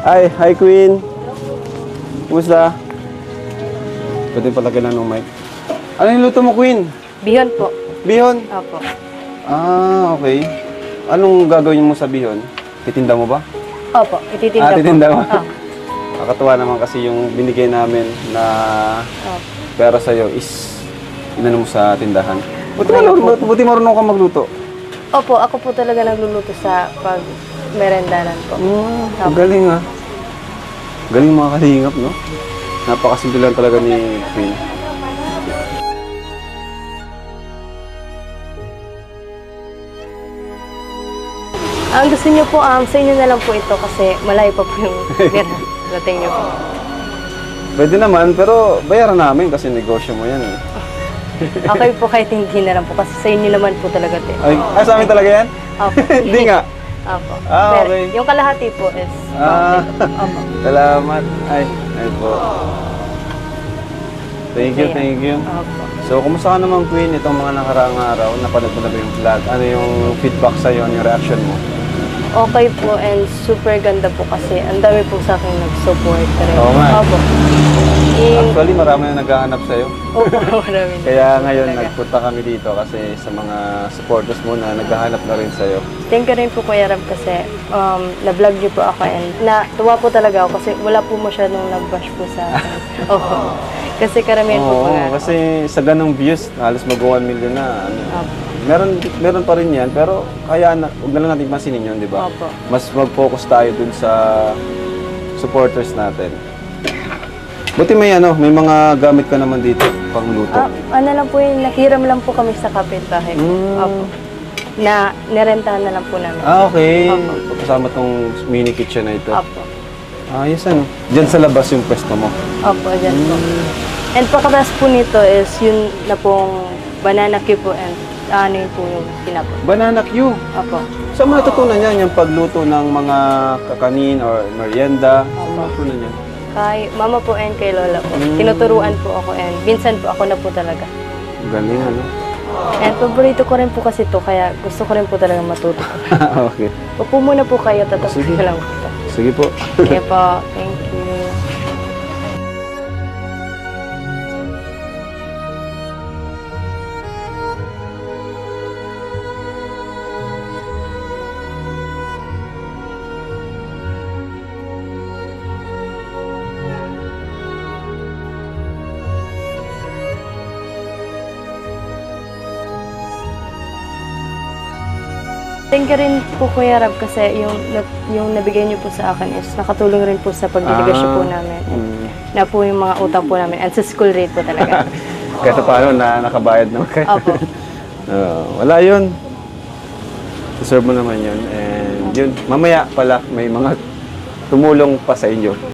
Ay, hi Queen. Kumusta? Pwede palagyan ng mic. Ano yung luto mo, Queen? Bihon po. Bihon? Opo. Ah, okay. Anong gagawin mo sa bihon? Titinda mo ba? Opo, ititinda po. Titinda mo? Oh. Nakakatuwa naman kasi yung binigay namin na Oh. pera sa'yo is inano mo sa tindahan. Buti marunong ka magluto. Opo, ako po talaga nagluluto sa pag merendanan po. Ang galing ah. Galing mga kalingap, no? Napakasimple lang talaga ni Queen. Ang gusto niyo po, sa inyo na lang po ito kasi malayo pa po yung dating niyo po. Pwede naman, pero bayaran namin kasi negosyo mo yan eh. Okay po kahit hindi na lang po kasi sa inyo naman po talaga ito. Ay, sa amin talaga yan? Opo. Hindi nga. Opo. Ah, Pero okay. yung kalahati po is Opo. Salamat. Ay po. Thank you, thank you. Opo. So, kumusta ka naman, Queen, itong mga nakaraang araw? Napanood mo na ba yung vlog? Ano yung feedback sa'yo, yung reaction mo? Okay po and super ganda po kasi ang dami po sa akin nag-support rin. Oo nga. Opo. Actually, marami na naghahanap sa'yo. Opo, marami na. Kaya ngayon, Talaga. nagpunta kami dito kasi sa mga supporters mo na naghahanap na rin sa'yo. Thank you rin po Kuya Rab kasi na-vlog niyo po ako and tuwa po talaga ako kasi wala po masyadong nag-bash po sa akin. Opo. Kasi karamihan po Oo, mga... kasi sa ganong views, halos mag-1 million na. Ano. Opo. Meron pa rin yan, pero kaya na, huwag na lang natin pansinin yun, di ba? Opo. Mas mag-focus tayo dun sa supporters natin. Buti may may mga gamit ka naman dito, pang luto. Ano lang po yun, nakiram lang po kami sa kapitbahay. Opo. Na nirentahan na lang po namin. Okay. Opo. Kasama tong mini kitchen na ito. Opo. Ayos ano. Diyan sa labas yung pwesto mo. Opo, dyan po. And pagkatas po nito is yun na pong banana cue po and ano yun po yung tinapon. Banana Q. Opo. Saan mo natutunan yan? Yung pagluto ng mga kakanin or merienda? Saan mo natutunan yan? Kay mama po and kay lola po. Tinuturuan po ako and minsan po ako na po talaga. Galing ano. And paborito ko rin po kasi to kaya gusto ko rin po talaga matuto. Okay. Upo muna po kayo, tatapos Sige. ko lang po. Sige po. Kaya po, thank you. Thank you rin po Kuya Rab kasi yung nabigay niyo po sa akin is nakatulong rin po sa pagnegosyo po namin. Na po yung mga utang po namin and sa school rate po talaga. Kahit paano na nakabayad naman kayo. Opo. Wala yun. Deserve mo naman yun. And yun, mamaya pala may mga tumulong pa sa inyo.